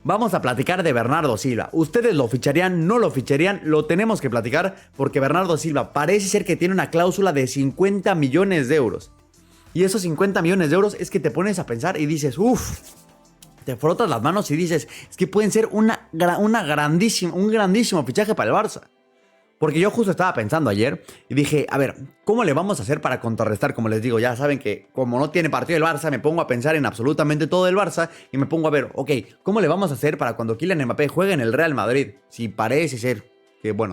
Vamos a platicar de Bernardo Silva. ¿Ustedes lo ficharían? ¿No lo ficharían? Lo tenemos que platicar porque Bernardo Silva parece ser que tiene una cláusula de 50 millones de euros. Y esos 50 millones de euros es que te pones a pensar y dices, uff, te frotas las manos y dices, es que pueden ser un grandísimo fichaje para el Barça. Porque yo justo estaba pensando ayer y dije, a ver, ¿cómo le vamos a hacer para contrarrestar? Como les digo, ya saben que como no tiene partido el Barça, me pongo a pensar en absolutamente todo el Barça y me pongo a ver, ok, ¿cómo le vamos a hacer para cuando Kylian Mbappé juegue en el Real Madrid? Si parece ser,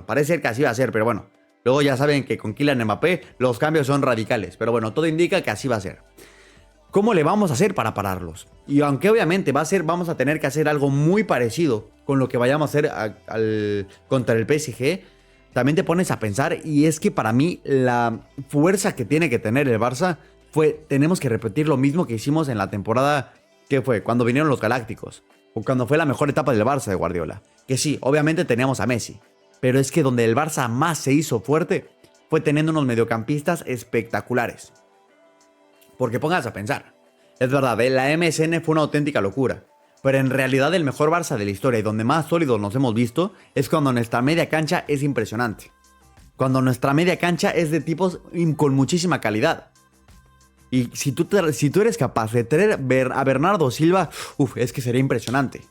parece ser que así va a ser, pero bueno, luego ya saben que con Kylian Mbappé los cambios son radicales, pero bueno, todo indica que así va a ser. ¿Cómo le vamos a hacer para pararlos? Y aunque obviamente vamos a tener que hacer algo muy parecido con lo que vayamos a hacer contra el PSG, también te pones a pensar, y es que para mí la fuerza que tiene que tener el Barça tenemos que repetir lo mismo que hicimos en la temporada, que fue cuando vinieron los Galácticos, o cuando fue la mejor etapa del Barça de Guardiola. Que sí, obviamente teníamos a Messi, pero es que donde el Barça más se hizo fuerte fue teniendo unos mediocampistas espectaculares. Porque pongas a pensar, es verdad, la MSN fue una auténtica locura. Pero en realidad el mejor Barça de la historia y donde más sólidos nos hemos visto es cuando nuestra media cancha es impresionante. Cuando nuestra media cancha es de tipos con muchísima calidad. Y si tú eres capaz de traer a Bernardo Silva, es que sería impresionante.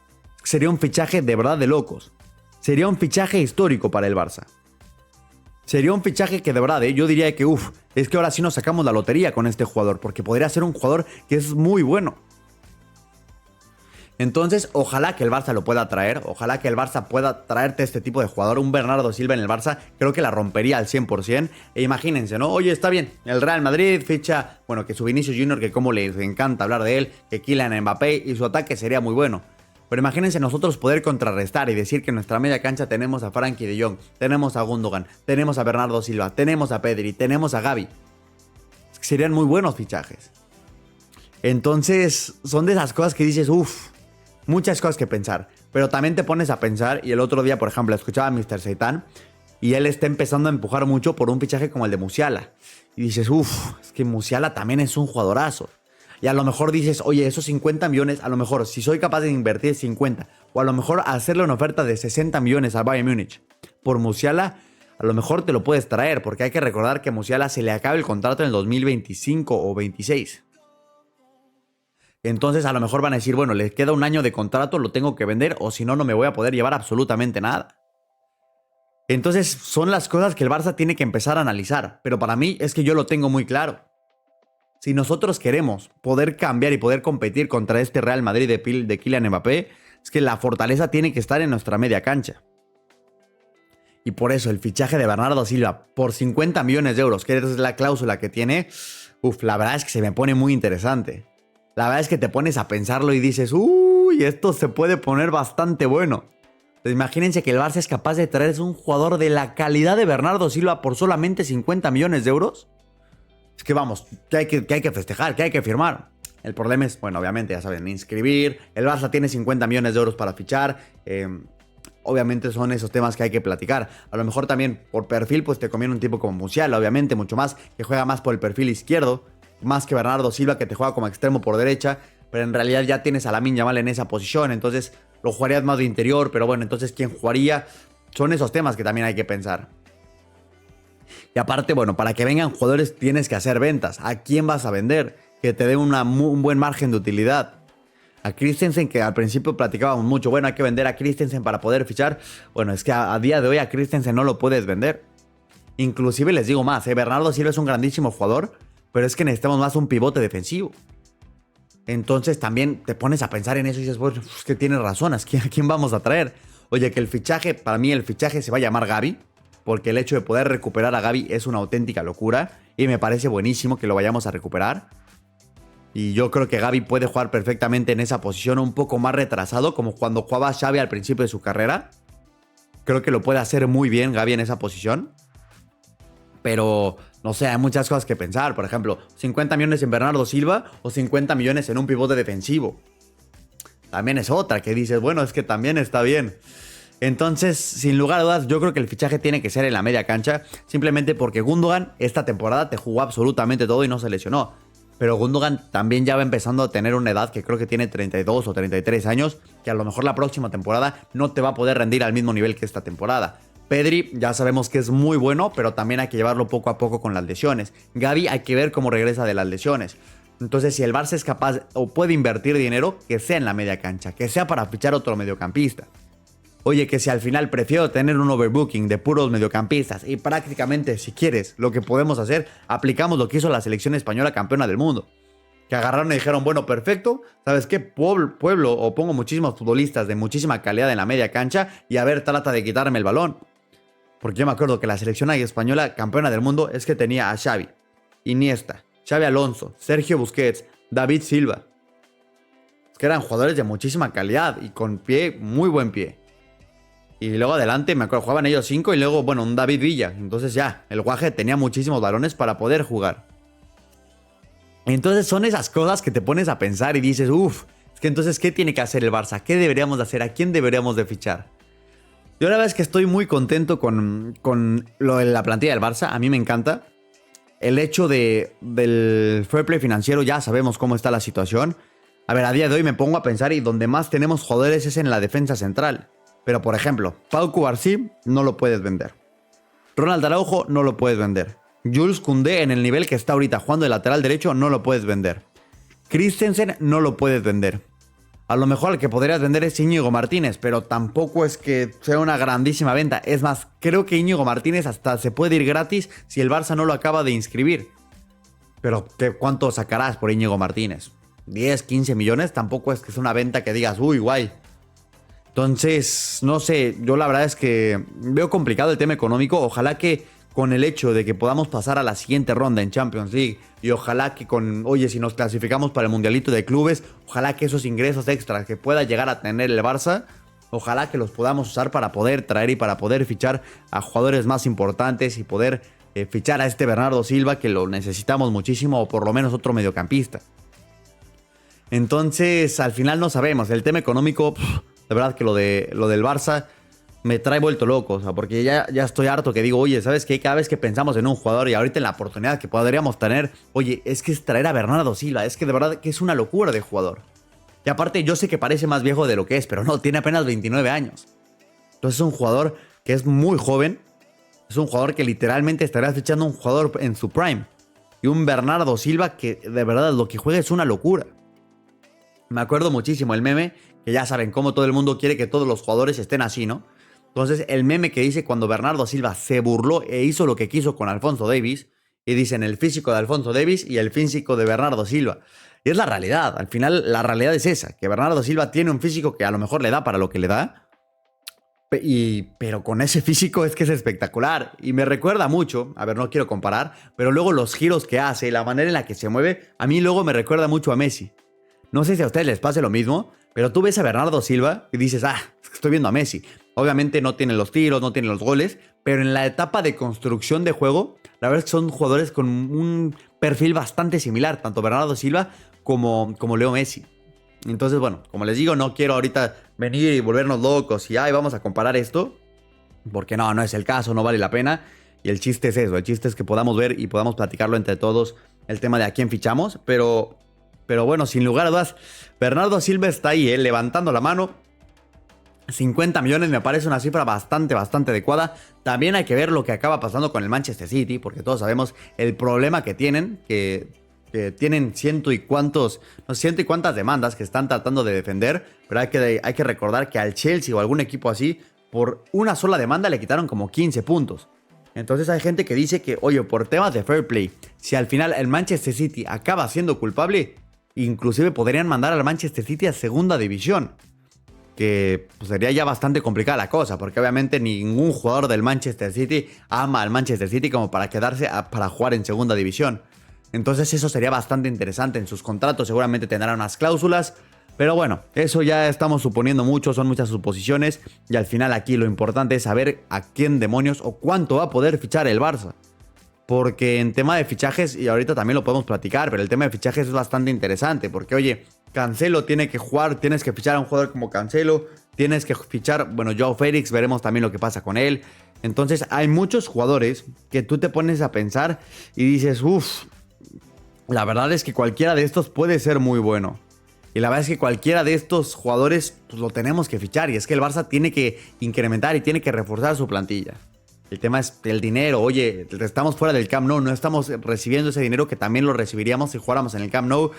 Sería un fichaje de verdad de locos. Sería un fichaje histórico para el Barça. Sería un fichaje que de verdad, yo diría que es que ahora sí nos sacamos la lotería con este jugador. Porque podría ser un jugador que es muy bueno. Entonces, ojalá que el Barça lo pueda traer, ojalá que el Barça pueda traerte este tipo de jugador, un Bernardo Silva en el Barça, creo que la rompería al 100%, e imagínense, ¿no? Oye, está bien, el Real Madrid ficha, que su Vinicius Junior, que como les encanta hablar de él, que Kylian Mbappé y su ataque sería muy bueno. Pero imagínense nosotros poder contrarrestar y decir que en nuestra media cancha tenemos a Frenkie de Jong, tenemos a Gundogan, tenemos a Bernardo Silva, tenemos a Pedri, tenemos a Gavi. Serían muy buenos fichajes. Entonces, son de esas cosas que dices, muchas cosas que pensar, pero también te pones a pensar, y el otro día, por ejemplo, escuchaba a Mr. Seitan, y él está empezando a empujar mucho por un fichaje como el de Musiala. Y dices, es que Musiala también es un jugadorazo. Y a lo mejor dices, oye, esos 50 millones, a lo mejor, si soy capaz de invertir 50, o a lo mejor hacerle una oferta de 60 millones al Bayern Múnich por Musiala, a lo mejor te lo puedes traer, porque hay que recordar que a Musiala se le acaba el contrato en el 2025 o 26. Entonces a lo mejor van a decir, bueno, le queda un año de contrato, lo tengo que vender, o si no, no me voy a poder llevar absolutamente nada. Entonces son las cosas que el Barça tiene que empezar a analizar, pero para mí es que yo lo tengo muy claro. Si nosotros queremos poder cambiar y poder competir contra este Real Madrid de Kylian Mbappé, es que la fortaleza tiene que estar en nuestra media cancha. Y por eso el fichaje de Bernardo Silva por 50 millones de euros, que es la cláusula que tiene, la verdad es que se me pone muy interesante. La verdad es que te pones a pensarlo y dices, esto se puede poner bastante bueno. Pues imagínense que el Barça es capaz de traerse un jugador de la calidad de Bernardo Silva por solamente 50 millones de euros. Es que vamos, que hay que festejar, que hay que firmar. El problema es, obviamente ya saben, inscribir. El Barça tiene 50 millones de euros para fichar. Obviamente son esos temas que hay que platicar. A lo mejor también por perfil pues te conviene un tipo como Musiala, obviamente, mucho más, que juega más por el perfil izquierdo. Más que Bernardo Silva, que te juega como extremo por derecha, pero en realidad ya tienes a Lamine Yamal en esa posición, entonces lo jugarías más de interior, pero bueno, entonces ¿quién jugaría? Son esos temas que también hay que pensar. Y aparte, para que vengan jugadores tienes que hacer ventas. ¿A quién vas a vender? Que te dé un buen margen de utilidad. A Christensen, que al principio platicábamos mucho, hay que vender a Christensen para poder fichar. Es que a día de hoy a Christensen no lo puedes vender. Inclusive les digo más, Bernardo Silva es un grandísimo jugador, pero es que necesitamos más un pivote defensivo. Entonces también te pones a pensar en eso y dices, es que tienes razón, ¿a quién vamos a traer? Oye, que para mí el fichaje se va a llamar Gavi, porque el hecho de poder recuperar a Gavi es una auténtica locura, y me parece buenísimo que lo vayamos a recuperar. Y yo creo que Gavi puede jugar perfectamente en esa posición un poco más retrasado, como cuando jugaba Xavi al principio de su carrera. Creo que lo puede hacer muy bien Gavi en esa posición. Pero, no sé, hay muchas cosas que pensar. Por ejemplo, 50 millones en Bernardo Silva o 50 millones en un pivote defensivo. También es otra que dices, es que también está bien. Entonces, sin lugar a dudas, yo creo que el fichaje tiene que ser en la media cancha. Simplemente porque Gundogan esta temporada te jugó absolutamente todo y no se lesionó. pero Gundogan también ya va empezando a tener una edad que creo que tiene 32 o 33 años, que a lo mejor la próxima temporada no te va a poder rendir al mismo nivel que esta temporada. Pedri ya sabemos que es muy bueno, pero también hay que llevarlo poco a poco con las lesiones. Gavi hay que ver cómo regresa de las lesiones. Entonces, si el Barça es capaz o puede invertir dinero, que sea en la media cancha, que sea para fichar otro mediocampista. Oye, que si al final prefiero tener un overbooking de puros mediocampistas y prácticamente, si quieres, lo que podemos hacer, aplicamos lo que hizo la selección española campeona del mundo. Que agarraron y dijeron, bueno, perfecto, ¿sabes qué? Pueblo, o pongo muchísimos futbolistas de muchísima calidad en la media cancha y a ver, trata de quitarme el balón. Porque yo me acuerdo que la selección española campeona del mundo es que tenía a Xavi, Iniesta, Xavi Alonso, Sergio Busquets, David Silva. Es que eran jugadores de muchísima calidad y con pie, muy buen pie. Y luego adelante, me acuerdo, jugaban ellos 5 y luego, bueno, un David Villa. Entonces ya, el Guaje tenía muchísimos balones para poder jugar. Entonces son esas cosas que te pones a pensar y dices, uff, es que entonces, ¿qué tiene que hacer el Barça? ¿Qué deberíamos de hacer? ¿A quién deberíamos de fichar? Yo la verdad es que estoy muy contento con lo de la plantilla del Barça. A mí me encanta. El hecho del fair play financiero, ya sabemos cómo está la situación. A ver, a día de hoy me pongo a pensar y donde más tenemos jugadores es en la defensa central. Pero, por ejemplo, Pau Cubarsí no lo puedes vender. Ronald Araujo no lo puedes vender. Jules Koundé en el nivel que está ahorita jugando de lateral derecho no lo puedes vender. Christensen no lo puedes vender. A lo mejor el que podrías vender es Íñigo Martínez, pero tampoco es que sea una grandísima venta. Es más, creo que Íñigo Martínez hasta se puede ir gratis si el Barça no lo acaba de inscribir. Pero, ¿cuánto sacarás por Íñigo Martínez? ¿10, 15 millones? Tampoco es que es una venta que digas, uy, guay. Entonces, no sé, yo la verdad es que veo complicado el tema económico. Ojalá que con el hecho de que podamos pasar a la siguiente ronda en Champions League y ojalá que si nos clasificamos para el Mundialito de Clubes, ojalá que esos ingresos extras que pueda llegar a tener el Barça, ojalá que los podamos usar para poder traer y para poder fichar a jugadores más importantes y poder fichar a este Bernardo Silva que lo necesitamos muchísimo o por lo menos otro mediocampista. Entonces, al final no sabemos, el tema económico... De verdad que lo del Barça me trae vuelto loco, o sea, porque ya estoy harto que digo, oye, ¿sabes qué? Cada vez que pensamos en un jugador y ahorita en la oportunidad que podríamos tener, oye, es que es traer a Bernardo Silva, es que de verdad que es una locura de jugador. Y aparte yo sé que parece más viejo de lo que es, pero no, tiene apenas 29 años. Entonces es un jugador que es muy joven, es un jugador que literalmente estaría fichando un jugador en su prime. Y un Bernardo Silva que de verdad lo que juega es una locura. Me acuerdo muchísimo el meme, que ya saben cómo todo el mundo quiere que todos los jugadores estén así, ¿no? Entonces el meme que dice cuando Bernardo Silva se burló e hizo lo que quiso con Alphonso Davies, y dicen el físico de Alphonso Davies y el físico de Bernardo Silva. Y es la realidad, al final la realidad es esa, que Bernardo Silva tiene un físico que a lo mejor le da para lo que le da, pero con ese físico es que es espectacular. Y me recuerda mucho, a ver, no quiero comparar, pero luego los giros que hace, la manera en la que se mueve, a mí luego me recuerda mucho a Messi. No sé si a ustedes les pase lo mismo, pero tú ves a Bernardo Silva y dices, estoy viendo a Messi. Obviamente no tiene los tiros, no tiene los goles, pero en la etapa de construcción de juego, la verdad es que son jugadores con un perfil bastante similar, tanto Bernardo Silva como Leo Messi. Entonces, bueno, como les digo, no quiero ahorita venir y volvernos locos y vamos a comparar esto, porque no es el caso, no vale la pena. Y el chiste es eso, el chiste es que podamos ver y podamos platicarlo entre todos el tema de a quién fichamos, pero bueno, sin lugar a dudas, Bernardo Silva está ahí, levantando la mano. 50 millones me parece una cifra bastante adecuada. También hay que ver lo que acaba pasando con el Manchester City, porque todos sabemos el problema que tienen, que tienen ciento y cuantas demandas que están tratando de defender, pero hay que recordar que al Chelsea o algún equipo así, por una sola demanda le quitaron como 15 puntos. Entonces hay gente que dice que, oye, por temas de fair play, si al final el Manchester City acaba siendo culpable, inclusive podrían mandar al Manchester City a segunda división. Que pues, sería ya bastante complicada la cosa, porque obviamente ningún jugador del Manchester City ama al Manchester City como para quedarse para jugar en segunda división. Entonces eso sería bastante interesante. En sus contratos seguramente tendrán unas cláusulas, pero bueno, eso ya estamos suponiendo mucho, son muchas suposiciones, y al final aquí lo importante es saber a quién demonios o cuánto va a poder fichar el Barça. Porque en tema de fichajes, y ahorita también lo podemos platicar, pero el tema de fichajes es bastante interesante, porque oye, Cancelo tiene que jugar, tienes que fichar a un jugador como Cancelo, tienes que fichar, Joao Félix, veremos también lo que pasa con él. Entonces hay muchos jugadores que tú te pones a pensar y dices, la verdad es que cualquiera de estos puede ser muy bueno. Y la verdad es que cualquiera de estos jugadores pues, lo tenemos que fichar. Y es que el Barça tiene que incrementar y tiene que reforzar su plantilla. El tema es el dinero. Oye, estamos fuera del Camp Nou. No estamos recibiendo ese dinero que también lo recibiríamos si jugáramos en el Camp Nou.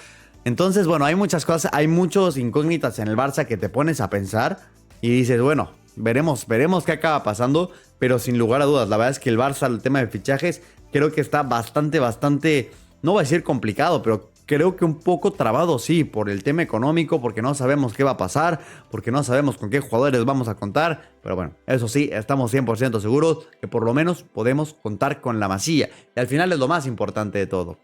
Entonces, bueno, hay muchas cosas. Hay muchos incógnitas en el Barça que te pones a pensar. Y dices, bueno, veremos qué acaba pasando. Pero sin lugar a dudas, la verdad es que el Barça, el tema de fichajes, creo que está bastante... No voy a decir complicado, pero creo que un poco trabado, sí, por el tema económico, porque no sabemos qué va a pasar, porque no sabemos con qué jugadores vamos a contar. Pero bueno, eso sí, estamos 100% seguros que por lo menos podemos contar con la Masía. Y al final es lo más importante de todo.